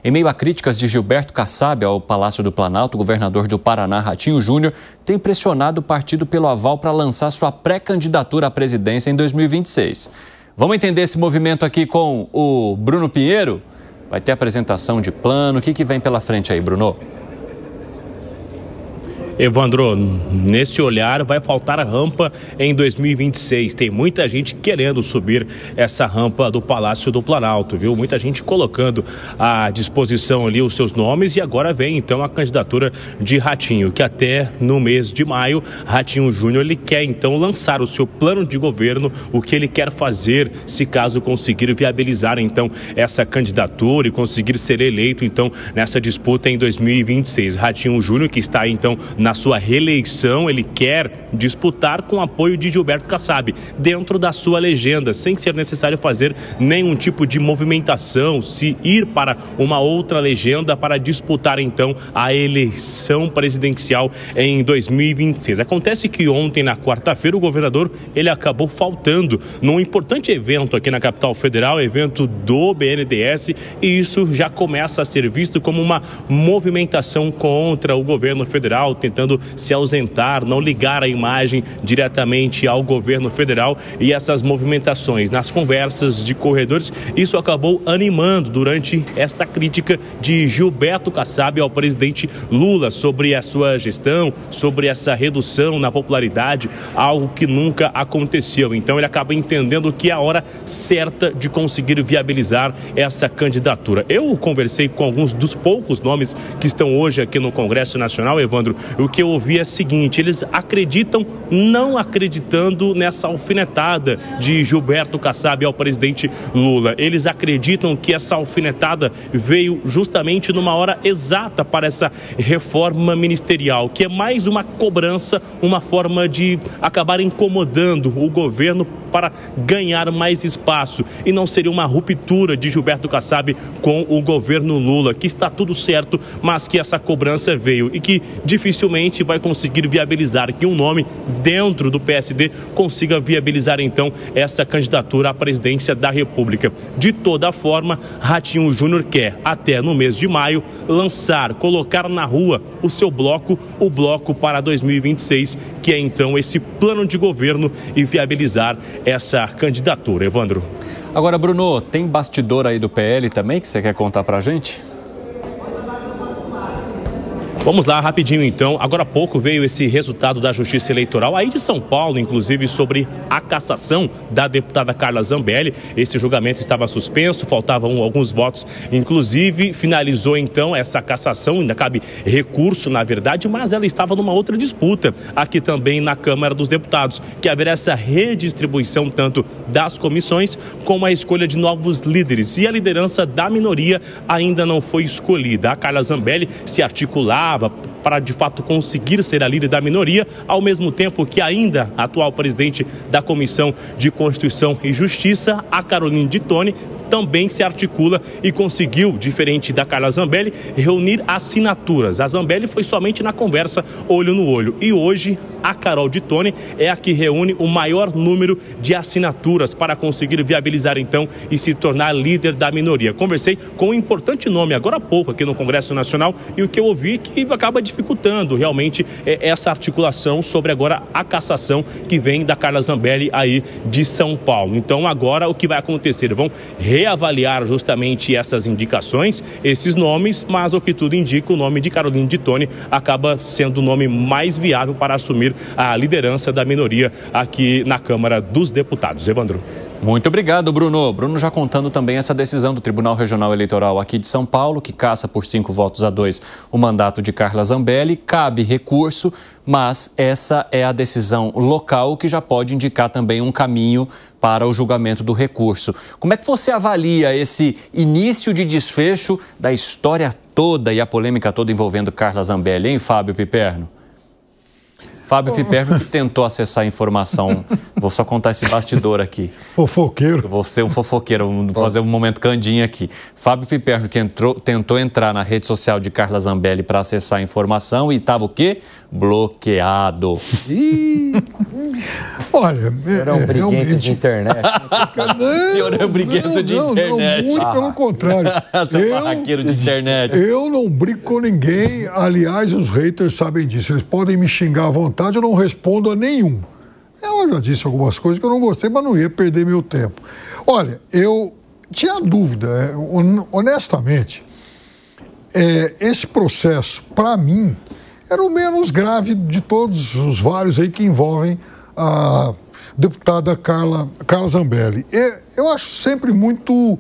Em meio a críticas de Gilberto Kassab ao Palácio do Planalto, o governador do Paraná, Ratinho Júnior, tem pressionado o partido pelo aval para lançar sua pré-candidatura à presidência em 2026. Vamos entender esse movimento aqui com o Bruno Pinheiro? Vai ter apresentação de plano. O que vem pela frente aí, Bruno? Evandro, nesse olhar vai faltar a rampa em 2026. Tem muita gente querendo subir essa rampa do Palácio do Planalto, viu? Muita gente colocando à disposição ali os seus nomes e agora vem então a candidatura de Ratinho, que até no mês de maio, Ratinho Júnior, ele quer então lançar o seu plano de governo, o que ele quer fazer se caso conseguir viabilizar então essa candidatura e conseguir ser eleito então nessa disputa em 2026. Ratinho Júnior, que está então na sua reeleição, ele quer disputar com o apoio de Gilberto Kassab, dentro da sua legenda, sem ser necessário fazer nenhum tipo de movimentação, se ir para uma outra legenda para disputar então a eleição presidencial em 2026. Acontece que ontem, na quarta-feira, o governador ele acabou faltando num importante evento aqui na capital federal, evento do BNDES, e isso já começa a ser visto como uma movimentação contra o governo federal, tentando se ausentar, não ligar a imagem diretamente ao governo federal, e essas movimentações nas conversas de corredores, isso acabou animando durante esta crítica de Gilberto Kassab ao presidente Lula sobre a sua gestão, sobre essa redução na popularidade, algo que nunca aconteceu. Então ele acaba entendendo que é a hora certa de conseguir viabilizar essa candidatura. Eu conversei com alguns dos poucos nomes que estão hoje aqui no Congresso Nacional, Evandro. O que eu ouvi é o seguinte: eles acreditam, não acreditando nessa alfinetada de Gilberto Kassab ao presidente Lula. Eles acreditam que essa alfinetada veio justamente numa hora exata para essa reforma ministerial, que é mais uma cobrança, uma forma de acabar incomodando o governo para ganhar mais espaço, e não seria uma ruptura de Gilberto Kassab com o governo Lula, que está tudo certo, mas que essa cobrança veio e que dificilmente vai conseguir viabilizar que um nome dentro do PSD consiga viabilizar então essa candidatura à presidência da República. De toda forma, Ratinho Júnior quer, até no mês de maio, lançar, colocar na rua o seu bloco, o bloco para 2026, que é então esse plano de governo, e viabilizar essa candidatura. Evandro. Agora, Bruno, tem bastidor aí do PL também que você quer contar pra gente? Vamos lá, rapidinho então. Agora há pouco veio esse resultado da Justiça Eleitoral aí de São Paulo, inclusive sobre a cassação da deputada Carla Zambelli. Esse julgamento estava suspenso, faltavam alguns votos, inclusive finalizou então essa cassação, ainda cabe recurso na verdade, mas ela estava numa outra disputa aqui também na Câmara dos Deputados, que haverá essa redistribuição tanto das comissões como a escolha de novos líderes, e a liderança da minoria ainda não foi escolhida. A Carla Zambelli se articulava para de fato conseguir ser a líder da minoria, ao mesmo tempo que ainda a atual presidente da Comissão de Constituição e Justiça, a Caroline de Tone, também se articula e conseguiu, diferente da Carla Zambelli, reunir assinaturas. A Zambelli foi somente na conversa olho no olho, e hoje a Carol de Tone é a que reúne o maior número de assinaturas para conseguir viabilizar então e se tornar líder da minoria. Conversei com um importante nome agora há pouco aqui no Congresso Nacional, e o que eu ouvi que acaba dificultando realmente essa articulação sobre agora a cassação que vem da Carla Zambelli aí de São Paulo. Então agora o que vai acontecer? Vão reavaliar justamente essas indicações, esses nomes, mas o que tudo indica, o nome de Caroline de Tone acaba sendo o nome mais viável para assumir a liderança da minoria aqui na Câmara dos Deputados. Evandro. Muito obrigado, Bruno. Bruno já contando também essa decisão do Tribunal Regional Eleitoral aqui de São Paulo, que cassa por 5-2 o mandato de Carla Zambelli. Cabe recurso, mas essa é a decisão local, que já pode indicar também um caminho para o julgamento do recurso. Como é que você avalia esse início de desfecho da história toda e a polêmica toda envolvendo Carla Zambelli, hein, Fábio Piperno? Fábio Piperno que tentou acessar a informação. Vou só contar esse bastidor aqui. Fofoqueiro. Eu vou ser um fofoqueiro, vou fazer um momento Candinha aqui. Fábio Piperno que tentou entrar na rede social de Carla Zambelli para acessar a informação e estava o quê? Bloqueado. Olha, era um briguento de internet. O senhor é um briguento de internet. Não, muito pelo contrário. Você é um barraqueiro de internet. Eu não brigo com ninguém. Aliás, os haters sabem disso. Eles podem me xingar à vontade, eu não respondo a nenhum. Eu já disse algumas coisas que eu não gostei, mas não ia perder meu tempo. Olha, eu tinha dúvida, honestamente, esse processo, para mim, era o menos grave de todos os vários aí que envolvem a deputada Carla Zambelli. Eu acho sempre muito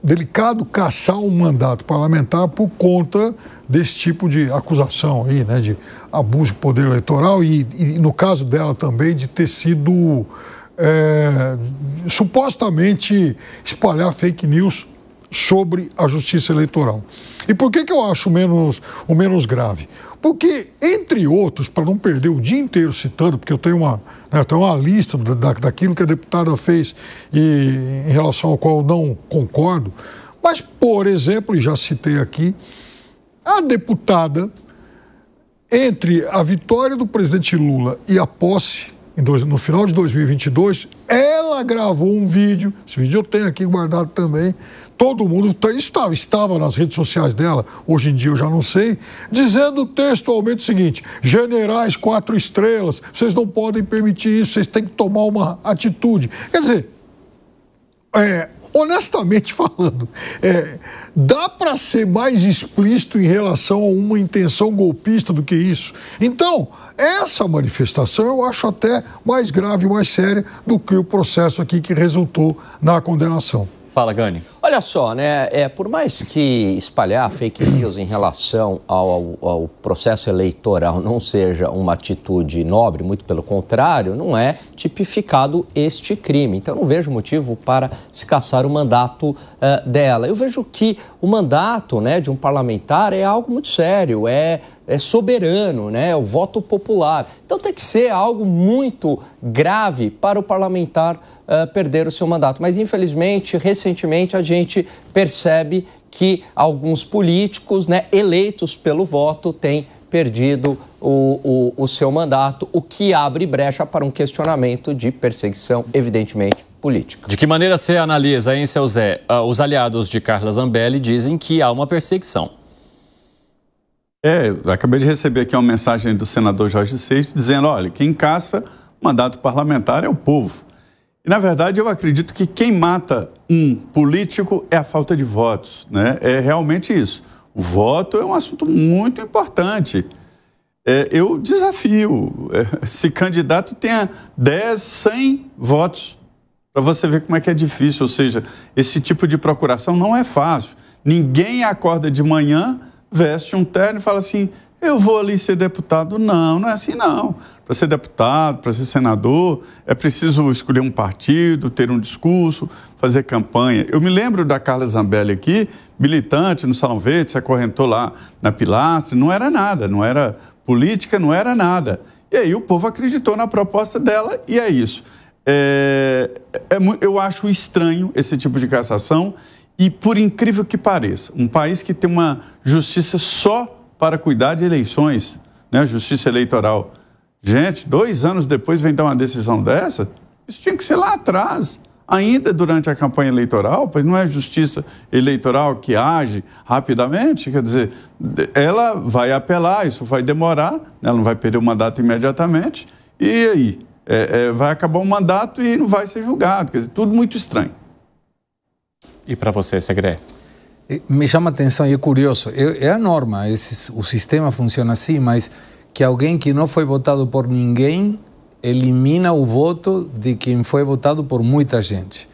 delicado caçar um mandato parlamentar por conta desse tipo de acusação aí, né, de abuso de poder eleitoral e no caso dela também de ter sido supostamente espalhar fake news sobre a justiça eleitoral. E por que eu acho o menos grave? Porque, entre outros, para não perder o dia inteiro citando, porque eu tenho uma lista daquilo que a deputada fez em relação ao qual eu não concordo, mas, por exemplo, e já citei aqui, a deputada, entre a vitória do presidente Lula e a posse, no final de 2022, ela gravou um vídeo, esse vídeo eu tenho aqui guardado também, todo mundo estava nas redes sociais dela, hoje em dia eu já não sei, dizendo textualmente o seguinte: generais 4 estrelas, vocês não podem permitir isso, vocês têm que tomar uma atitude. Quer dizer, honestamente falando, dá para ser mais explícito em relação a uma intenção golpista do que isso? Então, essa manifestação eu acho até mais grave, mais séria do que o processo aqui que resultou na condenação. Fala, Gani. Olha só, né? Por mais que espalhar fake news em relação ao processo eleitoral não seja uma atitude nobre, muito pelo contrário, não é tipificado este crime. Então, eu não vejo motivo para se caçar o mandato dela. Eu vejo que o mandato, né, de um parlamentar é algo muito sério, é soberano, né? É o voto popular. Então, tem que ser algo muito grave para o parlamentar perder o seu mandato. Mas, infelizmente, recentemente, a gente percebe que alguns políticos, né, eleitos pelo voto têm perdido o seu mandato, o que abre brecha para um questionamento de perseguição, evidentemente, política. De que maneira você analisa, hein, seu Zé? Os aliados de Carla Zambelli dizem que há uma perseguição. Eu acabei de receber aqui uma mensagem do senador Jorge Seixas dizendo, olha, quem caça mandato parlamentar é o povo. E, na verdade, eu acredito que quem mata um político é a falta de votos, né? É realmente isso. O voto é um assunto muito importante. Eu desafio, se candidato tenha 10, 100 votos, para você ver como é que é difícil. Ou seja, esse tipo de procuração não é fácil. Ninguém acorda de manhã, veste um terno e fala assim, eu vou ali ser deputado. Não, não é assim não. Para ser deputado, para ser senador, é preciso escolher um partido, ter um discurso, fazer campanha. Eu me lembro da Carla Zambelli aqui, militante no Salão Verde, se acorrentou lá na Pilastra, não era nada, não era política, não era nada. E aí o povo acreditou na proposta dela e é isso. Eu acho estranho esse tipo de cassação e, por incrível que pareça, um país que tem uma justiça só para cuidar de eleições, né? A justiça eleitoral. Gente, 2 anos depois vem dar uma decisão dessa? Isso tinha que ser lá atrás, ainda durante a campanha eleitoral, pois não é a justiça eleitoral que age rapidamente, quer dizer, ela vai apelar, isso vai demorar, ela não vai perder o mandato imediatamente, e aí? Vai acabar o mandato e não vai ser julgado, quer dizer, tudo muito estranho. E para você, Segré? Me chama a atenção e é curioso, é a norma, o sistema funciona assim, mas que alguém que não foi votado por ninguém elimina o voto de quem foi votado por muita gente.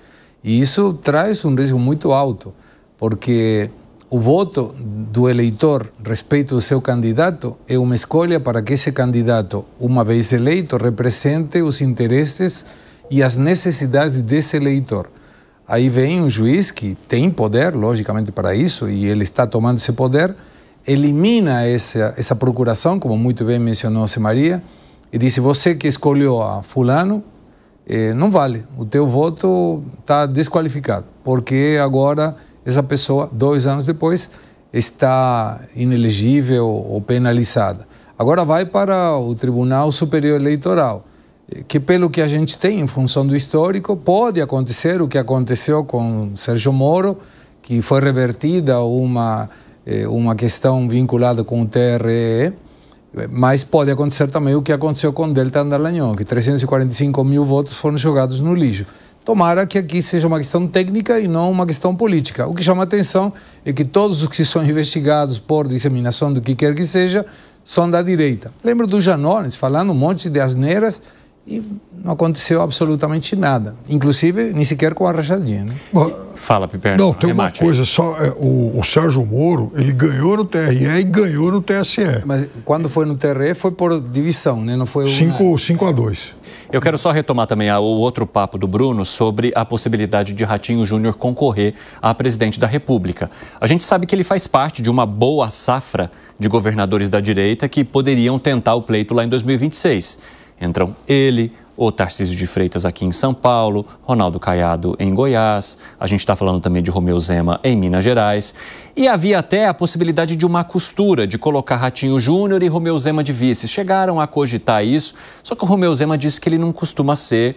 E isso traz um risco muito alto, porque o voto do eleitor respeito ao seu candidato é uma escolha para que esse candidato, uma vez eleito, represente os interesses e as necessidades desse eleitor. Aí vem um juiz que tem poder, logicamente, para isso, e ele está tomando esse poder, elimina essa procuração, como muito bem mencionou Zé Maria, e disse: você que escolheu a fulano, não vale, o teu voto está desqualificado, porque agora essa pessoa, 2 anos depois, está inelegível ou penalizada. Agora vai para o Tribunal Superior Eleitoral, que pelo que a gente tem em função do histórico, pode acontecer o que aconteceu com Sérgio Moro, que foi revertida uma questão vinculada com o TRE, mas pode acontecer também o que aconteceu com Deltan Dallagnol, que 345 mil votos foram jogados no lixo. Tomara que aqui seja uma questão técnica e não uma questão política. O que chama atenção é que todos os que são investigados por disseminação do que quer que seja são da direita. Lembro do Janones falando um monte de asneiras e não aconteceu absolutamente nada. Inclusive, nem sequer com a rachadinha, né? Fala, Piperno. Não, tem uma coisa só. O Sérgio Moro, ele ganhou no TRE e ganhou no TSE. Mas quando foi no TRE foi por divisão, né? Não foi 5-2. Eu quero só retomar também o outro papo do Bruno sobre a possibilidade de Ratinho Júnior concorrer a presidente da República. A gente sabe que ele faz parte de uma boa safra de governadores da direita que poderiam tentar o pleito lá em 2026. Entram ele, o Tarcísio de Freitas aqui em São Paulo, Ronaldo Caiado em Goiás, a gente está falando também de Romeu Zema em Minas Gerais. E havia até a possibilidade de uma costura, de colocar Ratinho Júnior e Romeu Zema de vice. Chegaram a cogitar isso, só que o Romeu Zema disse que ele não costuma ser,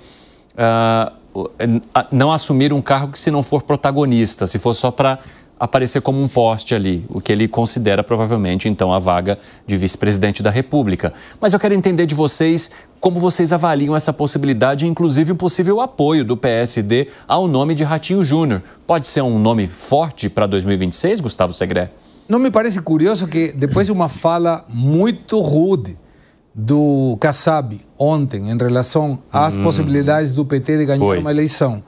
não assumir um cargo que se não for protagonista, se for só para aparecer como um poste ali, o que ele considera provavelmente, então, a vaga de vice-presidente da República. Mas eu quero entender de vocês como vocês avaliam essa possibilidade, inclusive um possível apoio do PSD ao nome de Ratinho Júnior. Pode ser um nome forte para 2026, Gustavo Segré? Não me parece curioso que, depois de uma fala muito rude do Kassab ontem em relação às possibilidades do PT de ganhar uma eleição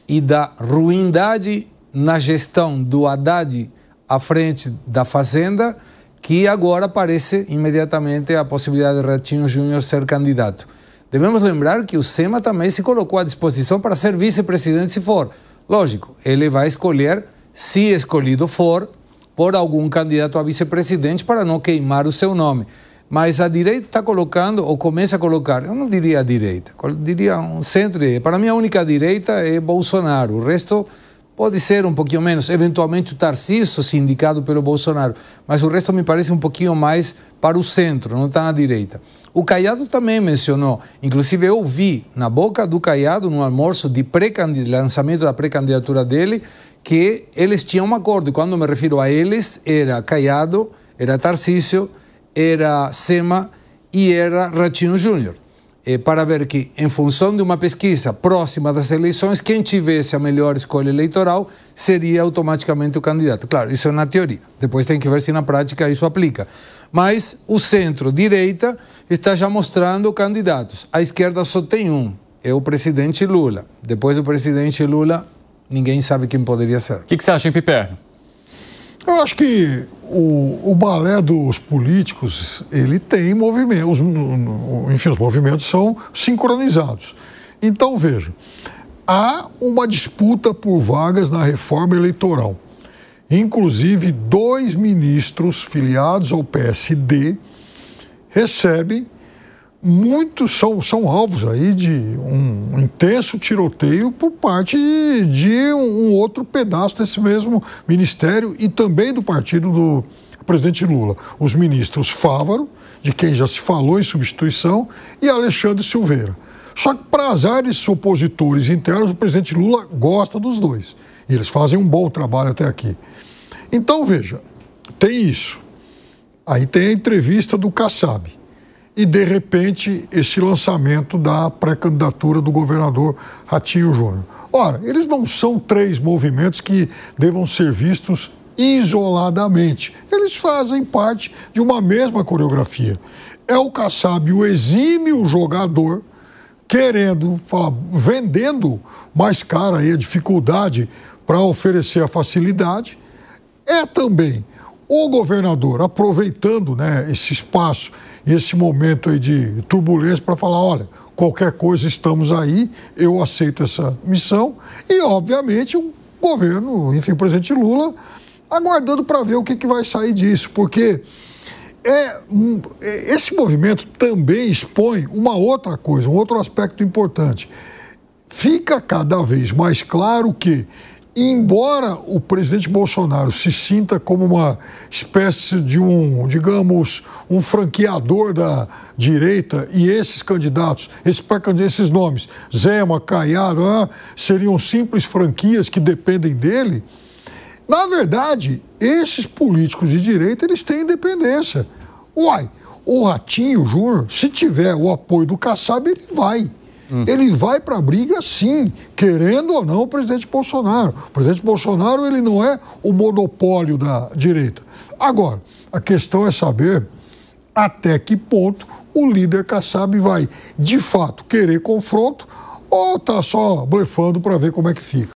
e da ruindade na gestão do Haddad à frente da Fazenda, que agora aparece imediatamente a possibilidade de Ratinho Júnior ser candidato. Devemos lembrar que o Zema também se colocou à disposição para ser vice-presidente se for. Lógico, ele vai escolher, se escolhido for, por algum candidato a vice-presidente para não queimar o seu nome. Mas a direita está colocando, ou começa a colocar, eu não diria a direita, eu diria um centro. Para mim a única direita é Bolsonaro, o resto pode ser um pouquinho menos, eventualmente o Tarcísio, se indicado pelo Bolsonaro, mas o resto me parece um pouquinho mais para o centro, não está na direita. O Caiado também mencionou, inclusive eu vi na boca do Caiado, no almoço de lançamento da pré-candidatura dele, que eles tinham um acordo, e quando me refiro a eles, era Caiado, era Tarcísio, era Zema e era Ratinho Júnior. Para ver que, em função de uma pesquisa próxima das eleições, quem tivesse a melhor escolha eleitoral seria automaticamente o candidato. Claro, isso é na teoria. Depois tem que ver se na prática isso aplica. Mas o centro-direita está já mostrando candidatos. A esquerda só tem um, é o presidente Lula. Depois do presidente Lula, ninguém sabe quem poderia ser. O que você acha, hein, Piperno? Eu acho que o balé dos políticos, ele tem movimentos, enfim, os movimentos são sincronizados. Então, veja, há uma disputa por vagas na reforma eleitoral. Inclusive, 2 ministros filiados ao PSD recebem são alvos aí de um intenso tiroteio por parte de um outro pedaço desse mesmo ministério e também do partido do presidente Lula. Os ministros Fávaro, de quem já se falou em substituição, e Alexandre Silveira. Só que, para azar desses opositores internos, o presidente Lula gosta dos 2. E eles fazem um bom trabalho até aqui. Então, veja, tem isso. Aí tem a entrevista do Kassab. E, de repente, esse lançamento da pré-candidatura do governador Ratinho Júnior. Ora, eles não são 3 movimentos que devam ser vistos isoladamente. Eles fazem parte de uma mesma coreografia. É o Kassab, o exímio jogador, vendendo mais cara aí a dificuldade para oferecer a facilidade. É também o governador aproveitando, né, esse espaço e esse momento aí de turbulência para falar, olha, qualquer coisa estamos aí, eu aceito essa missão. E, obviamente, o governo, enfim, o presidente Lula, aguardando para ver o que vai sair disso, porque esse movimento também expõe uma outra coisa, um outro aspecto importante. Fica cada vez mais claro que, embora o presidente Bolsonaro se sinta como uma espécie de digamos, um franqueador da direita, e esses candidatos, esses nomes, Zema, Caiado, seriam simples franquias que dependem dele, na verdade, esses políticos de direita, eles têm independência. O Ratinho Júnior, se tiver o apoio do Kassab, ele vai. Ele vai para a briga, sim, querendo ou não o presidente Bolsonaro. O presidente Bolsonaro, ele não é o monopólio da direita. Agora, a questão é saber até que ponto o líder Kassab vai, de fato, querer confronto ou está só blefando para ver como é que fica.